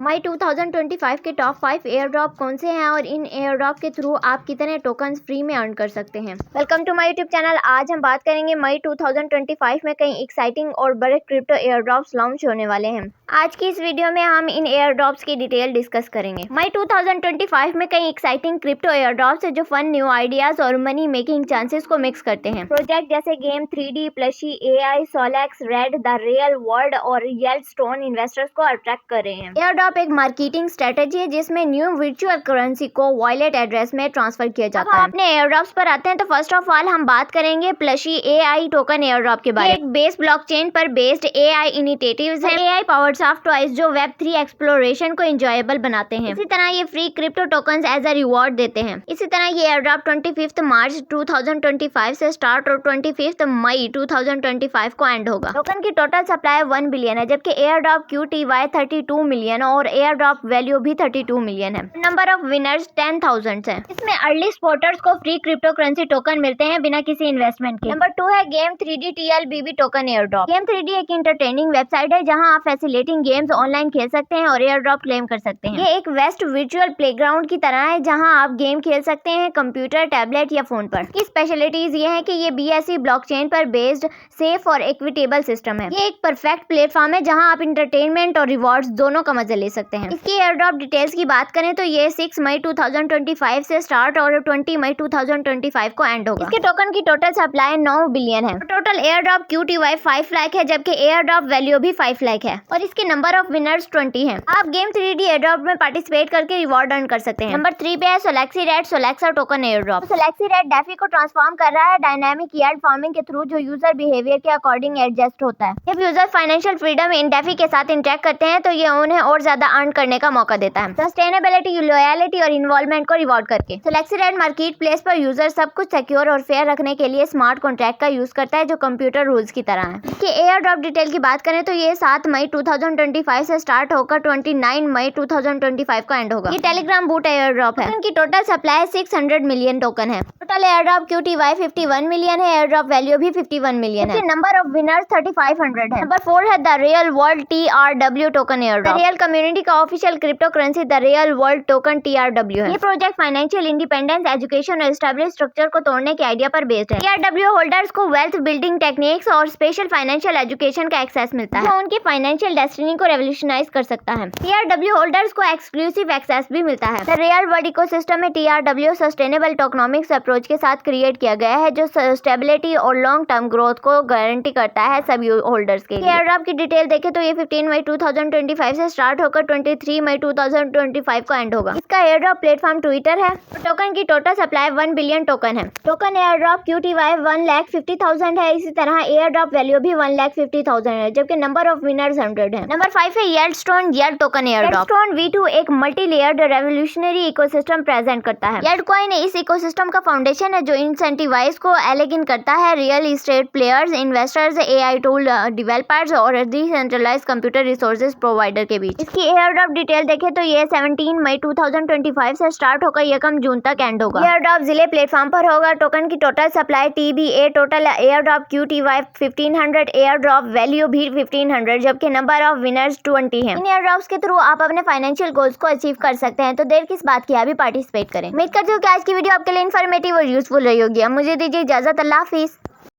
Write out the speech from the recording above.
मई 2025 के top 5 air drop कौन से हैं और इन एयर ड्रॉप के थ्रू आप कितने टोकन फ्री में अर्न कर सकते हैं। Welcome to my YouTube channel. आज हम बात करेंगे मई 2025 में कई एक्साइटिंग और बड़े क्रिप्टो एयर ड्रॉप्स लॉन्च होने वाले हैं। आज की इस वीडियो में हम इन एयर ड्रॉप्स की डिटेल डिस्कस करेंगे। मई 2025 में कई एक्साइटिंग क्रिप्टो एयर ड्रॉप्स है जो फन, न्यू आइडियाज और मनी मेकिंग चांसेस को मिक्स करते हैं। प्रोजेक्ट जैसे game 3D, Plushie, AI, Solex, Red, the real world और येल्डस्टोन इन्वेस्टर्स को अट्रैक्ट कर रहे हैं। एयर ड्रॉप एक मार्केटिंग स्ट्रेटेजी है जिसमें न्यू वर्चुअल करेंसी को वॉलेट एड्रेस में ट्रांसफर किया जाता है। अपने एयर ड्रॉप्स पर आते हैं तो फर्स्ट ऑफ ऑल हम बात करेंगे plushie AI token air drop के बारे में। एक बेस ब्लॉकचेन पर बेस्ड AI इनिशिएटिव्स है। AI पावर्ड सॉफ्ट टॉयज जो Web3 एक्सप्लोरेशन को एंजॉयबल बनाते हैं। इसी तरह ये free crypto tokens as a reward देते हैं। इसी तरह ये एयर ड्रॉप 25 मार्च 2025 से स्टार्ट और 25 मई 2025 को एंड होगा। टोकन की टोटल सप्लाई 1 बिलियन है, जबकि एयर ड्रॉप QTY 32 मिलियन और एयर ड्रॉप वैल्यू भी 32 मिलियन है। नंबर ऑफ विनर्स 10,000 है। इसमें अर्ली स्पॉटर्स को फ्री क्रिप्टो करेंसी टोकन मिलते हैं बिना किसी इन्वेस्टमेंट के। नंबर 2 है game 3D TLBB token air drop. Game 3D एक इंटरटेनिंग वेबसाइट है जहां आप फैसिलिटिंग गेम्स ऑनलाइन खेल सकते हैं और एयर ड्रॉप क्लेम कर सकते हैं। ये एक वेस्ट वर्चुअल प्लेग्राउंड की तरह है जहां आप गेम खेल सकते हैं कंप्यूटर, टैबलेट या फोन पर। इसकी स्पेशलिटीज ये है कि ये BSC ब्लॉकचेन पर बेस्ड सेफ और इक्विटेबल सिस्टम है। ये एक परफेक्ट प्लेटफॉर्म है जहां आप इंटरटेनमेंट और रिवॉर्ड्स दोनों का मजा ले सकते हैं। इसकी एयर ड्रॉप डिटेल्स की बात करें तो ये 6 मई 2025 से स्टार्ट और 20 मई 2025 को एंड होगा। इसके टोकन की टोटल सप्लाई 9 बिलियन है। Total air drop QTY 5 lakh है, जबकि एयर ड्रॉप वैल्यू भी 5 लाख है और इसके नंबर ऑफ विनर्स 20 हैं। आप गेम 3D एयर ड्रॉप में पार्टिसिपेट करके रिवॉर्ड अर्न कर सकते हैं। नंबर 3 पे है Solaxy red Solaxa token air drop. Solaxy red DeFi को ट्रांसफॉर्म कर रहा है डायनामिक यील्ड फार्मिंग के थ्रू जो यूजर बिहेवियर के अकॉर्डिंग एडजस्ट होता है। जब user financial freedom in DeFi के साथ इंटरेक्ट करते हैं तो ये उन्हें और ज्यादा अर्न करने का मौका देता है, सस्टेनेबिलिटी, लॉयलिटी और इन्वॉल्वमेंट को रिवॉर्ड करके। सोलेक्सी रेड मार्केट प्लेस पर यूजर सब कुछ सिक्योर और फेयर रखने के लिए स्मार्ट कॉन्ट्रैक्ट का यूज करता है जो कंप्यूटर रूल्स की तरह है। इसके एयर ड्रॉप डिटेल की बात करें तो ये 7 मई 2025 से स्टार्ट होकर 29 मई 2025 को एंड होगा। ये टेलीग्राम बूट एयर ड्रॉप है। इनकी टोटल सप्लाई 600 मिलियन टोकन है। Total air drop QTY 51 million है। एयर ड्रॉप वैल्यू भी 51 मिलियन है। नंबर ऑफ विनर्स 3500 है। नंबर 4 है the real world TRW token air drop. Real community का official cryptocurrency the real world token TRW है। ये project financial independence, education और establish structure को तोड़ने के आइडिया पर बेस्ड है। TRW होल्डर्स को वेल्थ बिल्डिंग टेक्निक्स और स्पेशल फाइनेंशियल एजुकेशन का एक्सेस मिलता है जो उनकी फाइनेंशियल डेस्टिनी को रेवोल्यूशनाइज कर सकता है। TRW होल्डर्स को एक्सक्लूसिव एक्सेस भी मिलता है। द रियल वर्ल्ड इकोसिस्टम में TRW सस्टेनेबल टोकनोमिक्स अप्रोच के साथ क्रिएट किया गया है जो स्टेबिलिटी और लॉन्ग टर्म ग्रोथ को गारंटी करता है सभी होल्डर्स के लिए। एयर ड्रॉप की डिटेल देखें तो ये 15 मई 2025 से स्टार्ट होकर 23 मई 2025 को एंड होगा। इसका एयर ड्रॉप प्लेटफॉर्म ट्विटर है। टोकन की टोटल सप्लाई 1 बिलियन टोकन है। टोकन एयर ड्रॉप QTY 1,50,000 है। इसी तरह एयर ड्रॉप वैल्यू भी 1,50,000 है, जबकि नंबर ऑफ विनर्स 100 है। नंबर 5 है Yieldstone yield token air drop. Yieldstone V2 एक multi layered revolutionary ecosystem present करता है। येल्ड कॉइन इस इकोसिस्टम का फाउंडेशन है जो इंसेंटिवाइज को एलिगेंट करता है real estate players, investors, AI tool developers और डिसेंट्रलाइज्ड कंप्यूटर रिसोर्सेज प्रोवाइडर के बीच। इसकी एयर ड्रॉप डिटेल देखें तो ये 17 मई 2025 से स्टार्ट होकर 1 जून तक एंड होगा। एयर ड्रॉप जिले प्लेटफॉर्म पर होगा। टोकन की total supply TBA total air drop QTY 1500, air drop value भी 1500, जबकि नंबर ऑफ विनर्स 20 है। इन एयर ड्रॉप्स के थ्रू आप अपने फाइनेंशियल गोल्स को अचीव कर सकते हैं, तो देर किस बात की, अभी पार्टिसिपेट करें। उम्मीद करती हूँ कि आज की वीडियो आपके लिए इन्फॉर्मेटिव और यूजफुल रही होगी। अब मुझे दीजिए इजाजत। अल्लाह हाफिज।